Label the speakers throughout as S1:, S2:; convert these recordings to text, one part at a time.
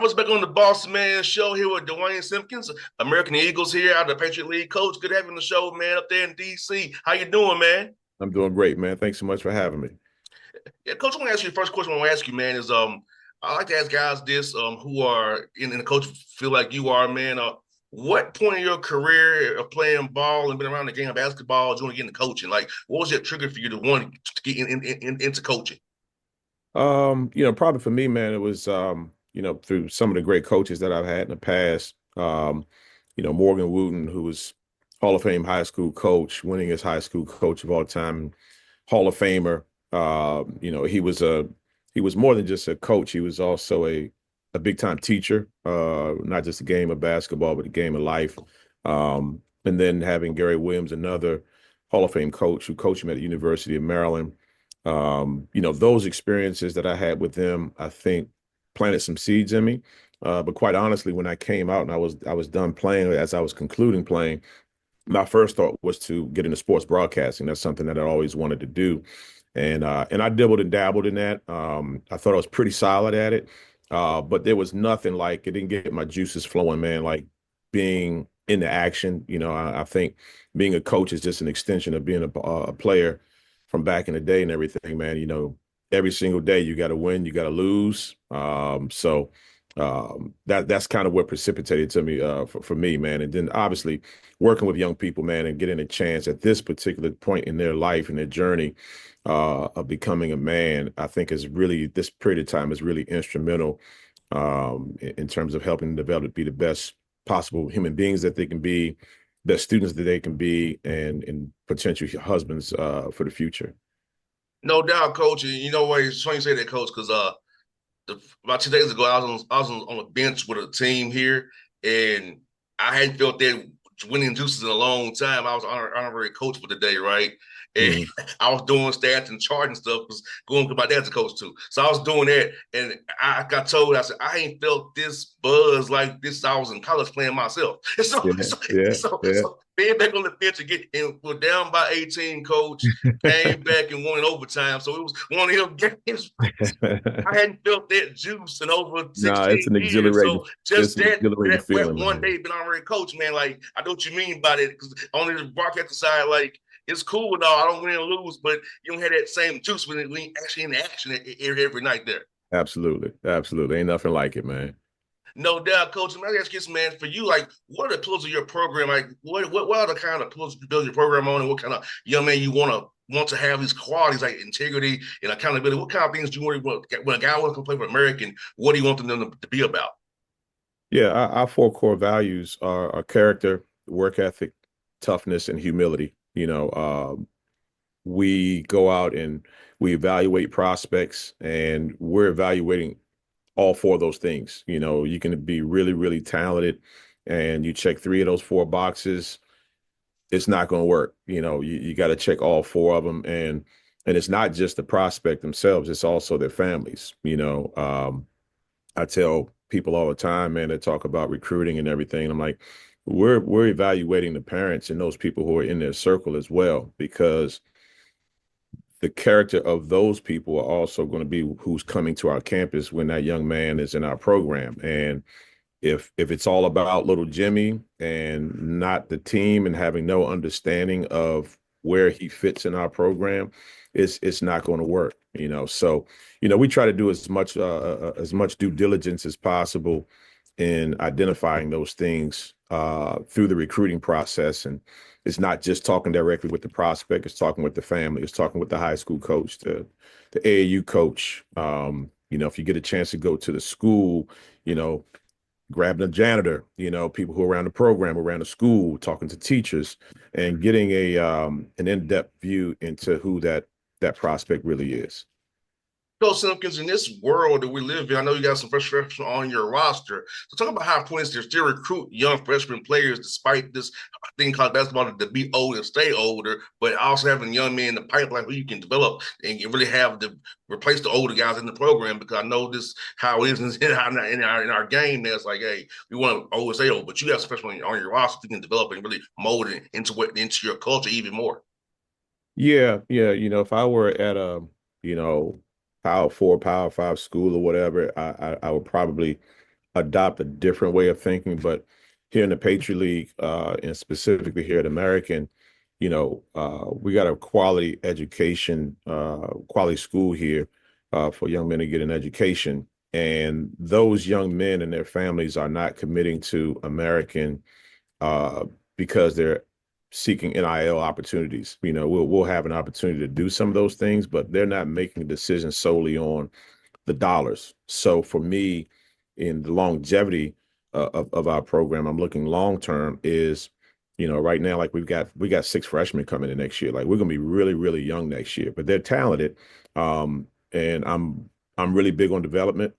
S1: right, what's back on the Bossman show here with Duane Simpkins, American Eagles here out of the Patriot League. Coach, good having the show, man, up there in DC. How you doing, man?
S2: I'm doing great, man. Thanks so much for having me.
S1: Yeah, Coach, I want to ask you the first question I want to ask you, man, is I like to ask guys this who are in the coach feel like you are, man. What point in your career of playing ball and been around the game of basketball, do you want to get into coaching? Like, what was that trigger for you to want to get into coaching?
S2: Probably for me, man, it was through some of the great coaches that I've had in the past. Morgan Wooten, who was Hall of Fame high school coach, winningest high school coach of all time, Hall of Famer. He was more than just a coach. He was also a big time teacher, not just a game of basketball, but a game of life. And then having Gary Williams, another Hall of Fame coach who coached me at the University of Maryland. Those experiences that I had with them, I think planted some seeds in me. But quite honestly, when I came out and I was done playing, as I was concluding playing, my first thought was to get into sports broadcasting. That's something that I always wanted to do. And I dibbled and dabbled in that. I thought I was pretty solid at it. But there was nothing like it didn't get my juices flowing, man, like being in the action. I think being a coach is just an extension of being a player from back in the day and everything, man. Every single day you got to win, you got to lose. That's kind of what precipitated to me for me, man. And then obviously working with young people, man, and getting a chance at this particular point in their life and their journey of becoming a man, I think is really this period of time is really instrumental in terms of helping them develop to be the best possible human beings that they can be, best students that they can be, and potential husbands for the future.
S1: No doubt, coach. And you know what? It's funny you say that, coach, because about 2 days ago, I was on a bench with a team here, and I hadn't felt that winning juices in a long time. I was honorary coach for the day, right? And
S2: Mhm.
S1: I was doing stats and chart and stuff, was going to my dad's a coach too. So I was doing that, and I got told, I said, I ain't felt this buzz like this. I was in college playing myself. And so,
S2: Yeah,
S1: so,
S2: yeah,
S1: so,
S2: yeah.
S1: so being back on the bench again, and we're down by 18, coach, came back and won in overtime. So it was one of them games I hadn't felt that juice in over
S2: No, it's
S1: 16
S2: an
S1: years.
S2: exhilarating,
S1: So just
S2: it's an
S1: that
S2: exhilarating
S1: that
S2: feeling,
S1: one
S2: man.
S1: day been already coach, man. Like I know what you mean by that because on the broadcast side, like it's cool and all. I don't win or lose, but you don't have that same juice when you actually in the action every night there.
S2: Absolutely, absolutely. Ain't nothing like it, man.
S1: No doubt, coach. And I ask you, man, for you, like, what are the pillars of your program? Like, what are the kind of pillars you build your program on, and what kind of young man you want to have these qualities like integrity and accountability? What kind of things do you want when a guy wants to play for American? What do you want them to be about?
S2: Yeah, our four core values are character, work ethic, toughness, and humility. We go out and we evaluate prospects, and we're evaluating all four of those things. You can be really, really talented, and you check three of those four boxes, it's not going to work. You got to check all four of them, and it's not just the prospect themselves; it's also their families. I tell people all the time, man, that talk about recruiting and everything. I'm like, we're evaluating the parents and those people who are in their circle as well, because the character of those people are also going to be who's coming to our campus when that young man is in our program. And if it's all about little Jimmy and not the team and having no understanding of where he fits in our program, it's not going to work. So we try to do as much due diligence as possible in identifying those things through the recruiting process. And it's not just talking directly with the prospect; it's talking with the family, it's talking with the high school coach, the AAU coach. If you get a chance to go to the school, you know, grabbing a janitor, people who are around the program, around the school, talking to teachers, and getting an in-depth view into who that prospect really is.
S1: Coach Simpkins, in this world that we live in, I know you got some fresh freshmen on your roster. So talk about how important it is to still recruit young freshman players despite this thing called basketball to be old and stay older, but also having young men in the pipeline who you can develop and really have to replace the older guys in the program because I know this how it is in our game. That's like, hey, we want to always stay old, but you have some freshmen on your roster you can develop and really mold it into your culture even more.
S2: Yeah, yeah. If I were at a, Power 4, Power 5 school or whatever, I would probably adopt a different way of thinking. But here in the Patriot League, and specifically here at American, we got a quality education, quality school here for young men to get an education. And those young men and their families are not committing to American uh, because they're seeking NIL opportunities. We'll have an opportunity to do some of those things, but they're not making decisions solely on the dollars. So for me, in the longevity of our program, I'm looking long term is, right now, like we got 6 freshmen coming in next year. Like we're gonna be really, really young next year, but they're talented. And I'm really big on development.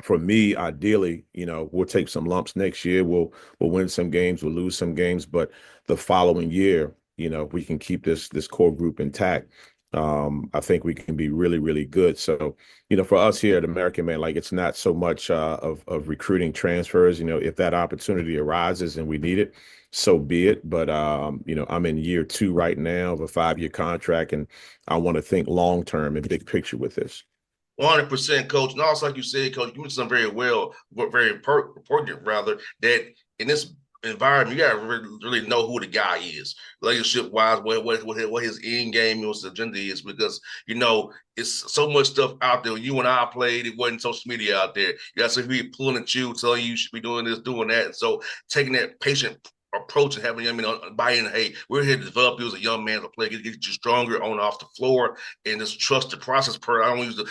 S2: For me, ideally, we'll take some lumps next year. We'll win some games, we'll lose some games, but the following year, we can keep this core group intact. I think we can be really, really good. So, for us here at American, man, like it's not so much of recruiting transfers. If that opportunity arises and we need it, so be it. But I'm in year 2 right now of a 5-year contract, and I want to think long term and big picture with this.
S1: 100%, coach. And also, like you said, coach, you mentioned something very well, very important, rather, that in this environment, you got to really know who the guy is, relationship wise, what his end game and what his agenda is, because, it's so much stuff out there. When you and I played, it wasn't social media out there. You got to see who pulling at you, telling you should be doing this, doing that. And so taking that patient approach and having young men buy in. Hey, we're here to develop you as a young man to play, get you stronger on and off the floor, and just trust the process. I don't use the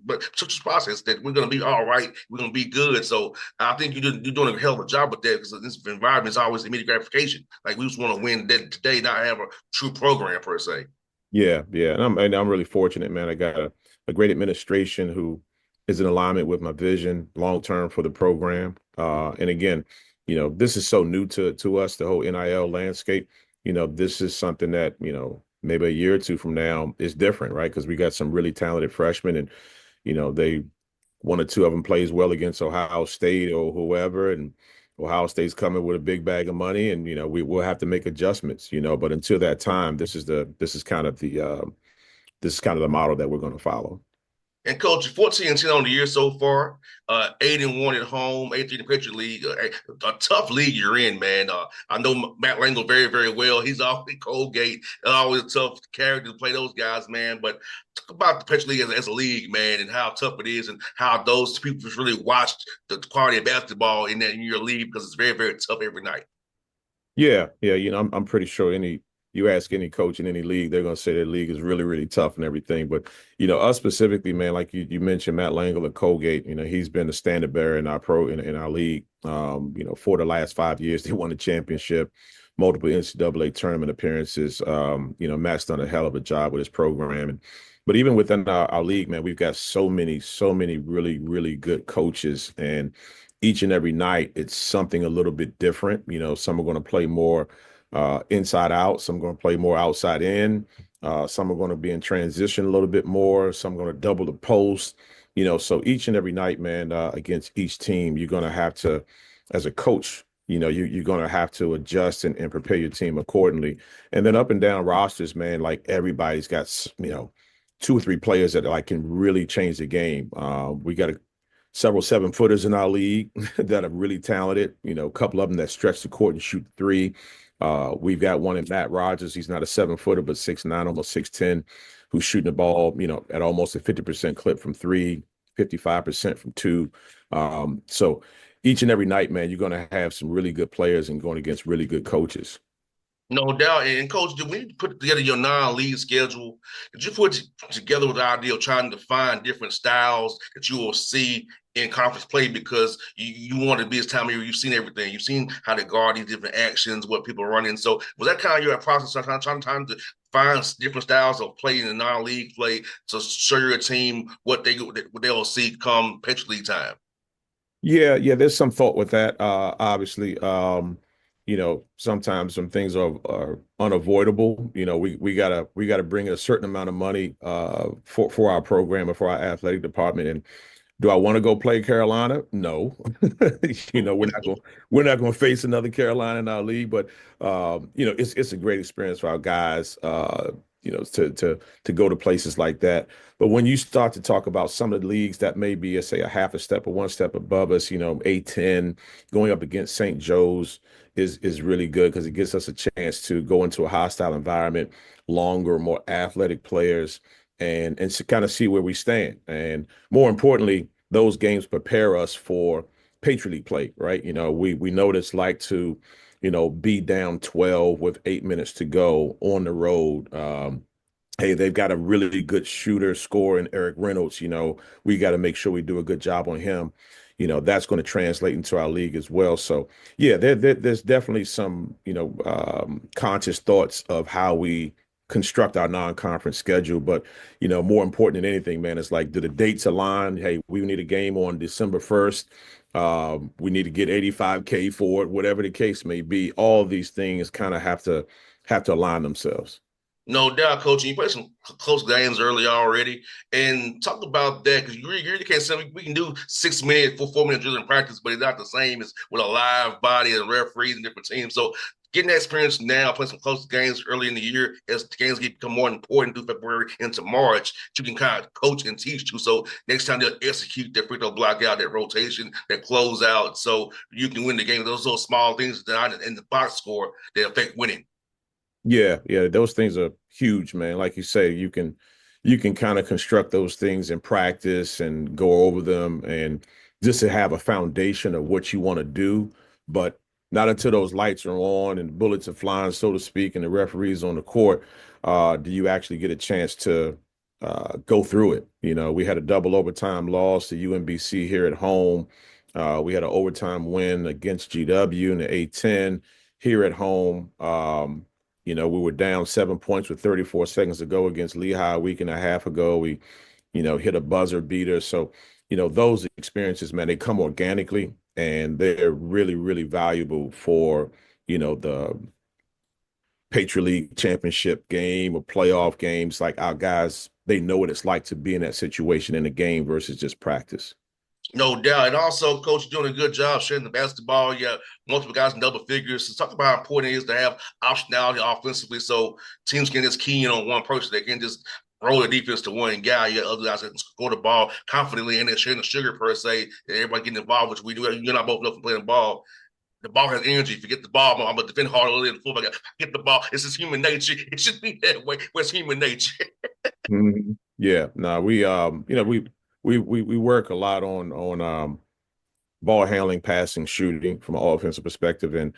S1: but trust the process that we're going to be all right. We're going to be good. So I think you're doing a hell of a job with that because this environment is always immediate gratification. Like we just want to win that today, not have a true program per se.
S2: Yeah, yeah, and I'm really fortunate, man. I got a great administration who is in alignment with my vision long term for the program. And again, this is so new to us, the whole NIL landscape. This is something that maybe a year or two from now is different, right? Because we got some really talented freshmen, and they one or two of them plays well against Ohio State or whoever, and Ohio State's coming with a big bag of money, and we will have to make adjustments. But until that time, this is kind of the model that we're going to follow.
S1: And coach, 14-10 on the year so far, 8-1 at home, 8-3 in the Patriot League. A tough league you're in, man. I know Matt Langle very, very well. He's always Colgate, always a tough character to play those guys, man. But talk about the Patriot League as a league, man, and how tough it is, and how those people just really watched the quality of basketball in your league because it's very, very tough every night.
S2: Yeah, yeah. I'm pretty sure you ask any coach in any league, they're gonna say their league is really, really tough and everything. But us specifically, man, like you mentioned Matt Langle and Colgate, he's been the standard bearer in our league. For the last 5 years, they won the championship, multiple NCAA tournament appearances. Matt's done a hell of a job with his program. But even within our league, man, we've got so many really, really good coaches, and each and every night it's something a little bit different. Some are going to play more inside out, some are going to play more outside in. Some are going to be in transition a little bit more. Some are going to double the post. So each and every night, man, against each team, you're going to have to, as a coach, you're going to have to adjust and prepare your team accordingly. And then up and down rosters, man, like everybody's got, 2 or 3 players that like can really change the game. We got several 7-footers in our league that are really talented. A couple of them that stretch the court and shoot three. We've got one in Matt Rogers. He's not a 7-footer, but 6'9", almost 6'10", who's shooting the ball, at almost a 50% clip from three, 55% from two. So each and every night, man, you're going to have some really good players and going against really good coaches.
S1: No doubt. And coach, when you put together your non-league schedule, did you put together with the idea of trying to find different styles that you will see in conference play because you want to be this time of year, you've seen everything. You've seen how to guard these different actions, what people are running. So was that kind of your process trying to find different styles of play in the non-league play to show your team what they'll see come Patriot League time?
S2: Yeah, yeah, there's some thought with that. Obviously, sometimes some things are unavoidable. We gotta bring a certain amount of money for our program or for our athletic department. And do I want to go play Carolina? No. We're not gonna face another Carolina in our league, but it's a great experience for our guys. to go to places like that. But when you start to talk about some of the leagues that may be, say, a half a step or one step above us, A10 going up against St. Joe's is really good because it gives us a chance to go into a hostile environment, longer, more athletic players, and to kind of see where we stand. And more importantly, those games prepare us for Patriot League play, right? We know what it's like to be down 12 with 8 minutes to go on the road. Hey, they've got a really good shooter, scorer in Eric Reynolds. We got to make sure we do a good job on him. That's going to translate into our league as well. So, yeah, there's definitely some, conscious thoughts of how we construct our non-conference schedule. But, more important than anything, man, it's like, do the dates align? Hey, we need a game on December 1st. We need to get 85K for it, whatever the case may be. All these things kind of have to align themselves.
S1: No doubt, coach. You played some close games early already, and talk about that because you really can't say we can do 6 minute for 4 minute drills in practice, but it's not the same as with a live body and referees and different teams. So getting that experience now, playing some close games early in the year as the games become more important through February into March, you can kind of coach and teach you. So next time they'll execute that free throw block out, that rotation, that close out, so you can win the game. Those little small things that are in the box score that affect winning.
S2: Yeah, yeah, those things are huge, man. Like you say, you can kind of construct those things in practice and go over them and just to have a foundation of what you want to do, but not until those lights are on and bullets are flying, so to speak, and the referee's on the court, do you actually get a chance to go through it. We had a double overtime loss to UMBC here at home. We had an overtime win against GW in the A10 here at home. We were down 7 points with 34 seconds to go against Lehigh a week and a half ago. We, hit a buzzer beater. So, those experiences, man, they come organically and they're really, really valuable for, the Patriot League championship game or playoff games. Like our guys, they know what it's like to be in that situation in a game versus just practice.
S1: No doubt. And also, coach, doing a good job sharing the basketball. You have multiple guys in double figures. So talk about how important it is to have optionality offensively so teams can just key in on one person. They can just roll the defense to one guy. You got other guys that can score the ball confidently and then sharing the sugar per se. And everybody getting involved, which we do. You and I both love playing ball. The ball has energy. Forget the ball. I'm going to defend harder than the fullback. Get the ball. It's just human nature. It should be that way. It's human nature.
S2: Mhm. Yeah, no, we work a lot on ball handling, passing, shooting from an offensive perspective. And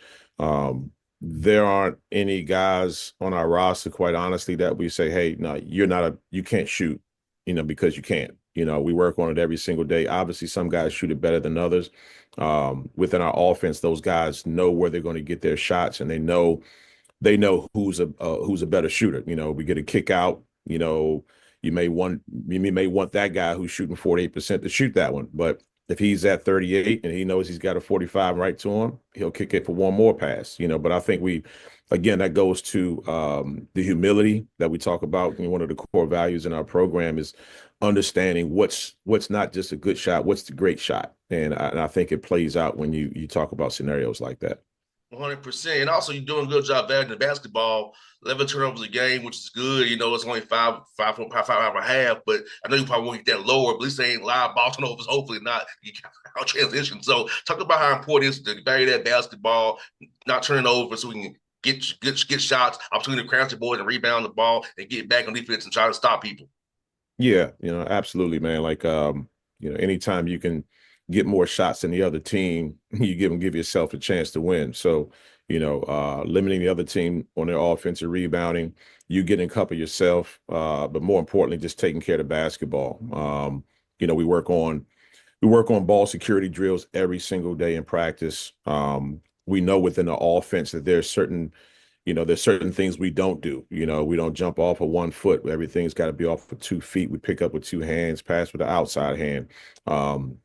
S2: there aren't any guys on our roster, quite honestly, that we say, hey, no, you can't shoot, because you can't. We work on it every single day. Obviously, some guys shoot it better than others. Within our offense, those guys know where they're going to get their shots, and they know who's a better shooter. We get a kick out. You may want that guy who's shooting 48% to shoot that one, but if he's at 38 and he knows he's got a 45 right to him, he'll kick it for one more pass. But I think again, that goes to the humility that we talk about. One of the core values in our program is understanding what's not just a good shot, what's the great shot, and I think it plays out when you talk about scenarios like that.
S1: 100%. And also, you're doing a good job batting the basketball. 11 turnovers a game, which is good. It's only five and a half, but I know you probably won't get that lower, but at least they ain't live ball turnovers, hopefully not. You can't transition. So, talk about how important it is to value that basketball, not turning over so we can get shots, opportunity to crash the boards and rebound the ball and get back on defense and try to stop people.
S2: Yeah, absolutely, man. Like, anytime you can get more shots than the other team, you give yourself a chance to win. So, limiting the other team on their offensive rebounding, you getting a couple yourself, but more importantly, just taking care of the basketball. We work on ball security drills every single day in practice. We know within the offense that there's certain things we don't do. We don't jump off of 1 foot. Everything's got to be off of 2 feet. We pick up with two hands, pass with the outside hand.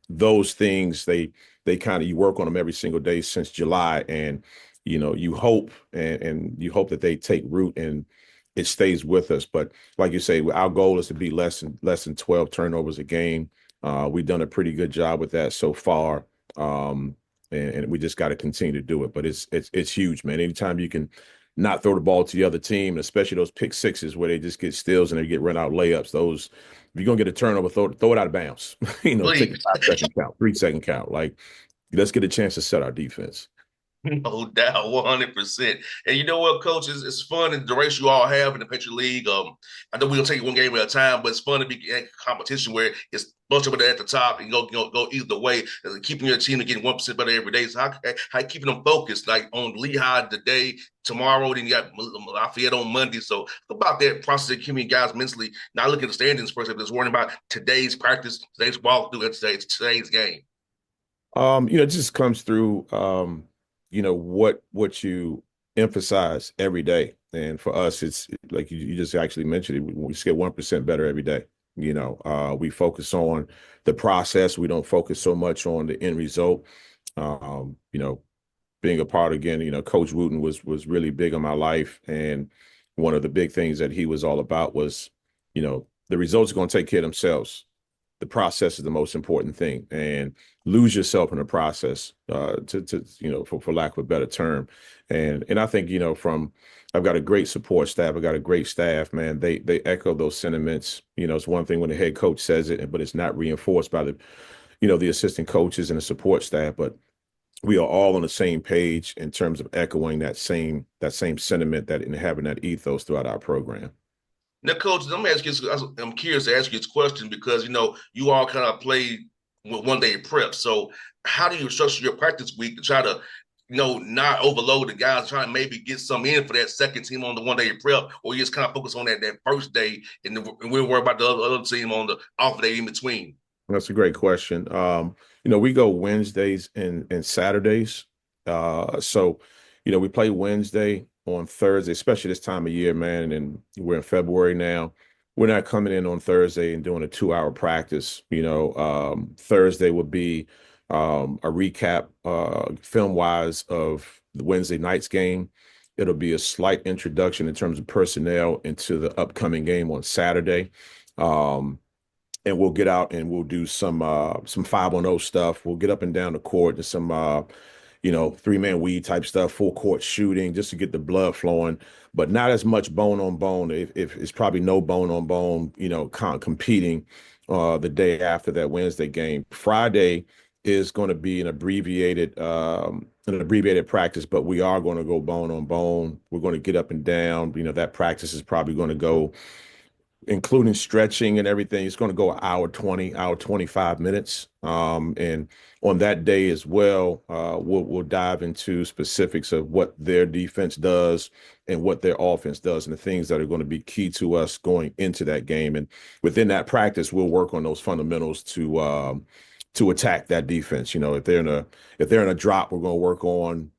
S2: Those things, they kind of, you work on them every single day since July. And, you hope and you hope that they take root and it stays with us. But like you say, our goal is to be less than 12 turnovers a game. We've done a pretty good job with that so far. And we just got to continue to do it. But it's huge, man. Anytime you can not throw the ball to the other team, especially those pick sixes where they just get steals and they get run out layups. Those, if you're gonna get a turnover, throw it out of bounds. Take a
S1: Please.
S2: 5 second count, 3 second count. Like, let's get a chance to set our defense.
S1: No doubt, 100%. And you know what, coach? It's fun and the race you all have in the Patriot League. I know we'll take it one game at a time, but it's fun to be in a competition where it's a bunch of it at the top and go either way, keeping your team to getting 1% better every day. So how keeping them focused, like on Lehigh today, tomorrow, then you got Lafayette on Monday. So about that process of keeping guys mentally not looking at the standings first, but just worrying about today's practice, today's walkthrough, and today's game.
S2: It just comes through what you emphasize every day. And for us, it's like you just actually mentioned it. We just get 1% better every day. We focus on the process. We don't focus so much on the end result. Um, you know, Being a part again, Coach Wooten was really big on my life. And one of the big things that he was all about was, the results are going to take care of themselves. The process is the most important thing, and lose yourself in the process, for lack of a better term. And I think, I've got a great support staff. I've got a great staff, man. They echo those sentiments. It's one thing when the head coach says it, but it's not reinforced by the assistant coaches and the support staff. But we are all on the same page in terms of echoing that same sentiment, that and having that ethos throughout our program.
S1: Now, coach, let me ask you. I'm curious to ask you this question because you all kind of play with 1 day prep. So, how do you structure your practice week to try to, not overload the guys, trying to maybe get some in for that second team on the 1 day prep, or you just kind of focus on that first day, and we'll worry about the other team on the off day in between.
S2: That's a great question. We go Wednesdays and Saturdays. So, we play Wednesday on Thursday, especially this time of year, man. And we're in February now. We're not coming in on Thursday and doing a 2 hour practice. Thursday would be a recap, film wise, of the Wednesday night's game. It'll be a slight introduction in terms of personnel into the upcoming game on Saturday. And we'll get out and we'll do some 5-on-0 stuff. We'll get up and down the court and some 3-man weed type stuff, full court shooting, just to get the blood flowing, but not as much bone on bone. If it's probably no bone on bone, competing the day after that Wednesday game. Friday is going to be an abbreviated practice, but we are going to go bone on bone. We're going to get up and down. That practice is probably going to go, including stretching and everything, it's going to go an hour 20, hour 25 minutes. And on that day as well, we'll dive into specifics of what their defense does and what their offense does, and the things that are going to be key to us going into that game. And within that practice, we'll work on those fundamentals to attack that defense. If they're in a drop, we're going to work on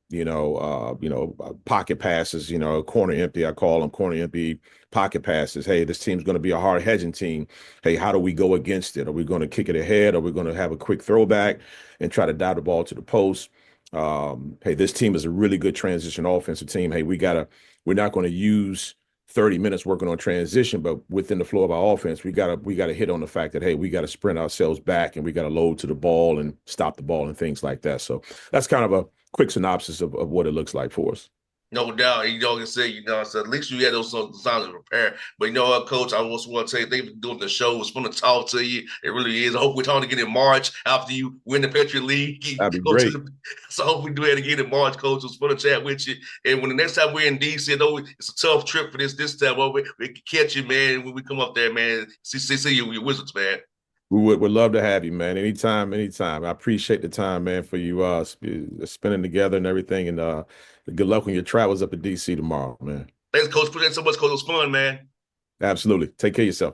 S2: pocket passes, corner empty. I call them corner empty pocket passes. Hey, this team's going to be a hard hedging team. Hey, how do we go against it? Are we going to kick it ahead? Are we going to have a quick throwback and try to dive the ball to the post? Hey, this team is a really good transition offensive team. Hey, we're not going to use 30 minutes working on transition, but within the flow of our offense, we gotta hit on the fact that, hey, we got to sprint ourselves back and we got to load to the ball and stop the ball and things like that. So that's kind of a quick synopsis of what it looks like for us.
S1: No doubt. You can say, so at least you had those signs to prepare. But you know what, Coach, I also want to tell you, they've been doing the show. It's fun to talk to you. It really is. I hope we're talking again in March after you win the Patriot League.
S2: That'd be great.
S1: So I hope we do it again in March, Coach. It was fun to chat with you. And when the next time we're in DC, I know it's a tough trip for this time. Well, we can catch you, man, when we come up there, man. See you with your Wizards, man.
S2: We would love to have you, man. Anytime, anytime. I appreciate the time, man, for you spending together and everything. And good luck on your travels up to DC tomorrow, man.
S1: Thanks, Coach. Appreciate it so much, Coach. It was fun, man.
S2: Absolutely. Take care of yourself.